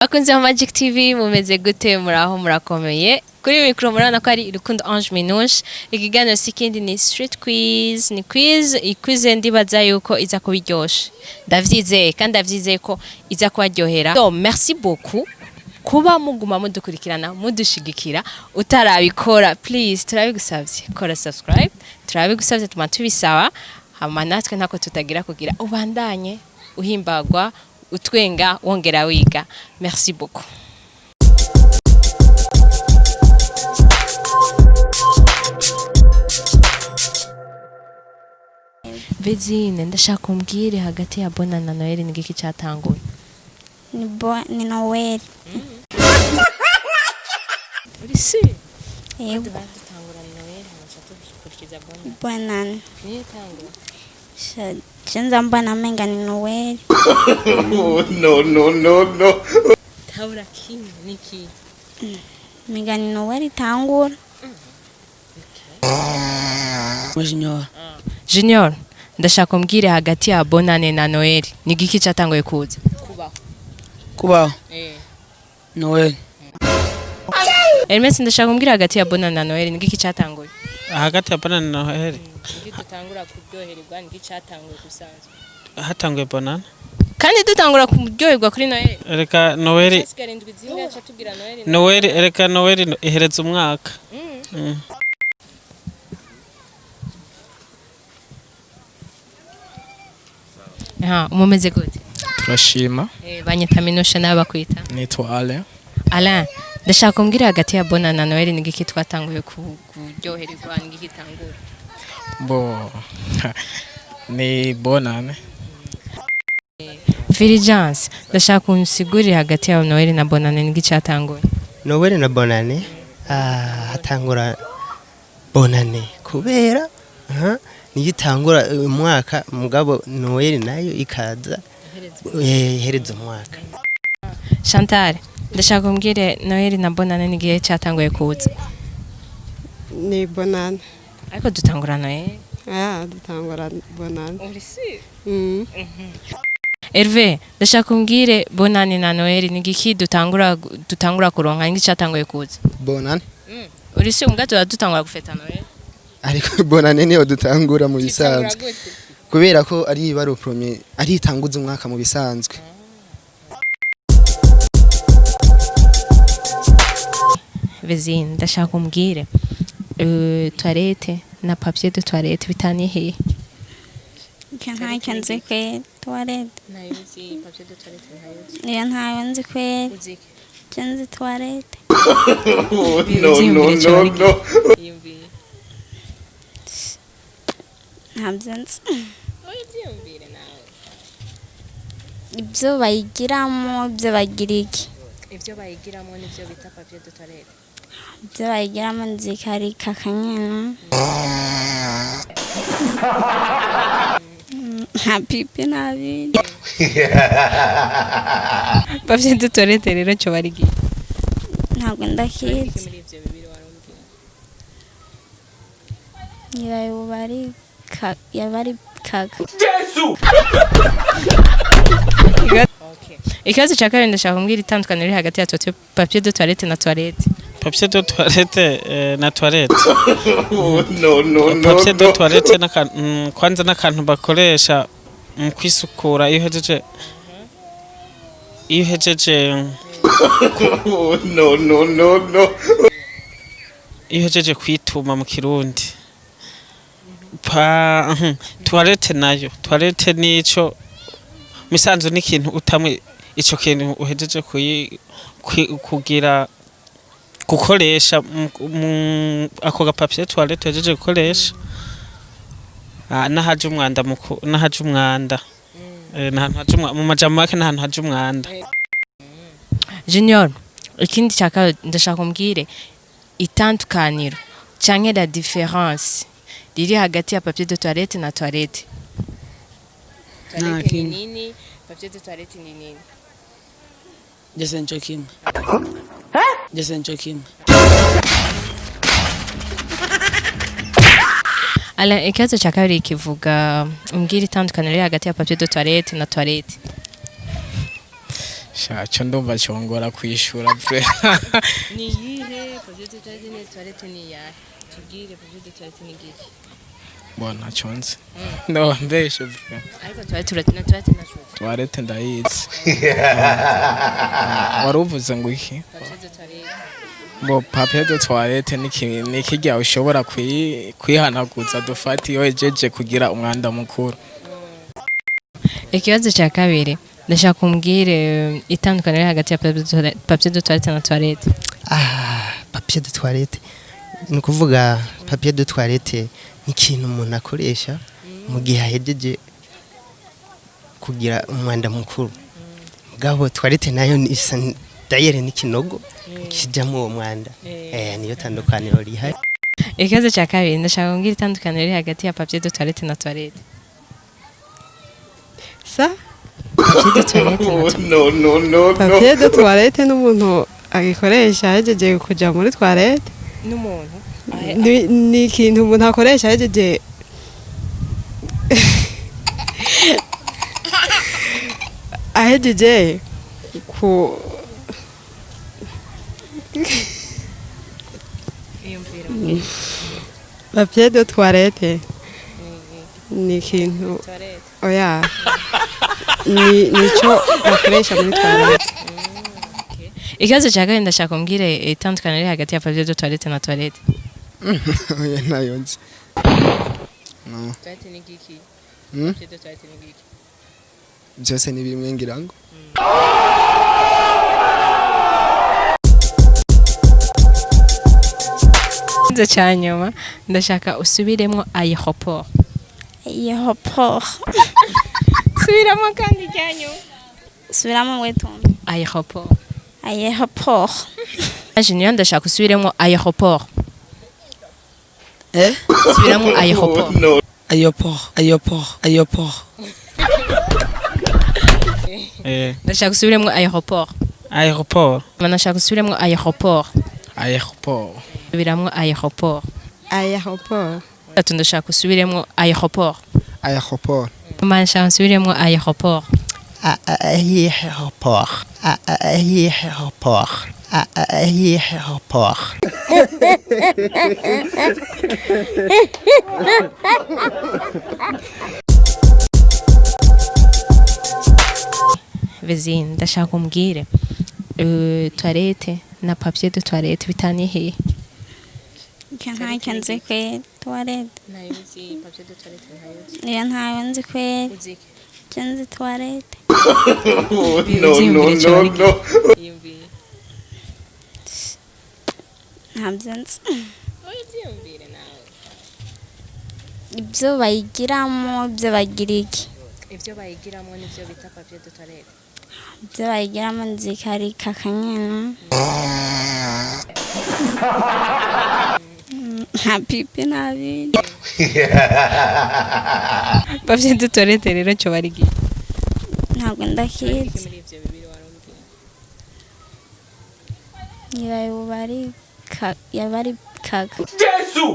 Akunze wa Magic TV mumeze gute muraho murakomeye kuri mikro murana ko ari Rukundo Ange Minouche ikiganiro sikindi ni street quiz ni quiz ndibaza yuko iza kubiryosha ndavyizeye kandi ndavyizeye ko iza kubaryohera so merci beaucoup kuba muguma mudukurikirana mudushigikira utarabikora please turabigusavye kora subscribe turabigusavye tuma tubisawa hama natwe ntako tutagira kugira ubandanye uhimbagwa utwenga wongera wiga merci beaucoup Vezine ndashaka umbwire hagati ya Bona na Noel ni giki cyatanguye ni Noel Urisi yego dutangura Noel hanyuma tukurikiza Bona ni tangura Chenza mbana menga ni Noel no Taura kimi niki menga ni Noel tangura Junior ndashaka umbwire hagati ya Bonane na Noel ni giki cyatanguye kuza kubaho Noel Hermes ndashaka umbwire hagati ya Bonane na Noel ni giki cyatanguye hagati ya Bonane na Noel Ngi dutangura kuryoherwa ngi cyatanguye gusanzwe hatanguye Bonane kandi dutangura kuryoherwa kuri Noel reka Noel sigarindwi zinga cyo tugira Noel reka Noel ihereza umwaka umumeze gute turashima banyita Minouche n'abakwita nitwa Alain ndashaka umbwire hagati ya Bonane na Noel ni giki twatanguye kuryoherwa ni giki tangura bo ni Bonane Fulgence ndashaka unsigurire hagati ya Noel na Bonane ni giki cyatanguye Noel na Bonane hatangura Bonane kubera nigitangura umwaka mugabo Noel nayo ikaza ihereza umwaka Chantal ndashaka umbwire Noel na Bonane ni gihe cyatanguye kuza ni Bonane ariko dutangura Noel dutangura Bonane urisi Mhm. ndashaka umbwire Bonane na Noel ni giki dutangura kuronka ngi cyatanguye kuza Bonane urisi umgato dutangura gufeta Noel ariko Bonane niyo dutangura mu bisanzwe kubera ko ari baro premier ari itanguza umwaka mu bisanzwe Vezine ndashaka umbwire toilette na papier de toilette bitaniye ntayo nzi kwe toilette nayo si papier de toilette nayo iyo ntayo nzi kwe chenzi toilette no ntabyo nzi byumvire nawe ibyo bayigiramo ibyo bagira iki ibyo bayigiramo nivyo bita papier de toilette ibyo bayigiramo nzi kari kakanyana nta pipi nabi papier de toilette rero cyo barigi ntabwo ndakizi muri ivyo bibiri warumbwira yabari kaka ikibazo cya kabiri ndashaka kumbwira itandukaniro riri hagati ya papier de toilette na toilette papier de toilette na toilette no papier de toilette kwanza n'akantu bakoresha mu kwisukura iyo hejeje no iyo hejeje kwituma mu kirundi toilette nayo toilette nico misanzu n'ikintu utamwe ico kintu uhejeje kugira gukoresha ako gapapier toilette uhejeje gukoresha nahaje umwanda mu majambo make n'ahantu haje umwanda Junior ikindi cyaka ndashaka umbwire itandukaniro canke la différence riri hagati ya papier de toilette na toilette toilette ni nini papier de toilette ni nini Jason Jokim Ala ikibazo cya kabiri kivuga umbwira itandukaniro riri hagati ya papier de toilette na toilette shacho ndumva cyongora kwishura pre ni yihe papier de toilette ni toilette ni yahe tubwire papier de toilette ni giki bona chonze no mbeshe pre ariko toilette na toilette na shuri toilette ndayizi waruvuze ngo iki papier de toilette bo papier de toilette ni kijya ushobora kwihanaguza dufati yo ejeje kugira umwanda mukuru. ikibazo cya kabiri ndashaka kumbwire itandukaniro hagati ya papier de toilette na toilette papier de toilette ni ukuvuga papier de toilette ni ikintu umuntu akoresha mu gihe ahejeje kugira umwanda mukuru mugabo toilette nayo isa dayere n'ikinogo kijyamo uwo mwanda niyo tandukaniro rihari. ikibazo cya kabiri ndashaka kumbwira itandukaniro riri hagati ya papier de toilette na toilette sa papier de toilette na toilette papier de toilette n'umuntu agikoresha ahejeje kujya muri toilette n'umuntu ni ikintu umuntu akoresha ahejeje ahejeje ku papier de toilette ni ikintu oya nico bakoresha muri toilette. ikibazo cya kabiri ndashaka kumbwire itandukaniro riri hagati ya papier de toilette na toilette oya nayo nzi no toilette ni giki papier de toilette ni giki byose ni bimwe ngira ngo ikibazo cya nyuma ndashaka usubiremo aéroport aéroport subiramo kandi cya nyuma subiramo wetonda aéroport aéroport Junior ndashaka usubiremo aéroport subiramo aéroport aéroport ndashaka usubiremo aéroport ndashaka usubiremo aéroport subiramo aéroport aéroport ndashaka usubiremo aéroport ndashaka usubiremo aéroport Vezine ndashaka umbwire toilette na papier de toilette bitaniye ntacyo nzi kwe toilette nayo nzi papier de toilette nayo iyo ntayo nzi kwe nzi toilette ntabyo nzi ibyo bayigiramo ibyo bagira iki ibyo bayigiramo nibyo bita papier de toilette ibyo bayigiramo nzi kari kakanyana nta pipi nta bindi papier de toilette rero cyo barigi ntabwo ndakizi muri ibyo bibiri warumbwiye yabari kaga Yesu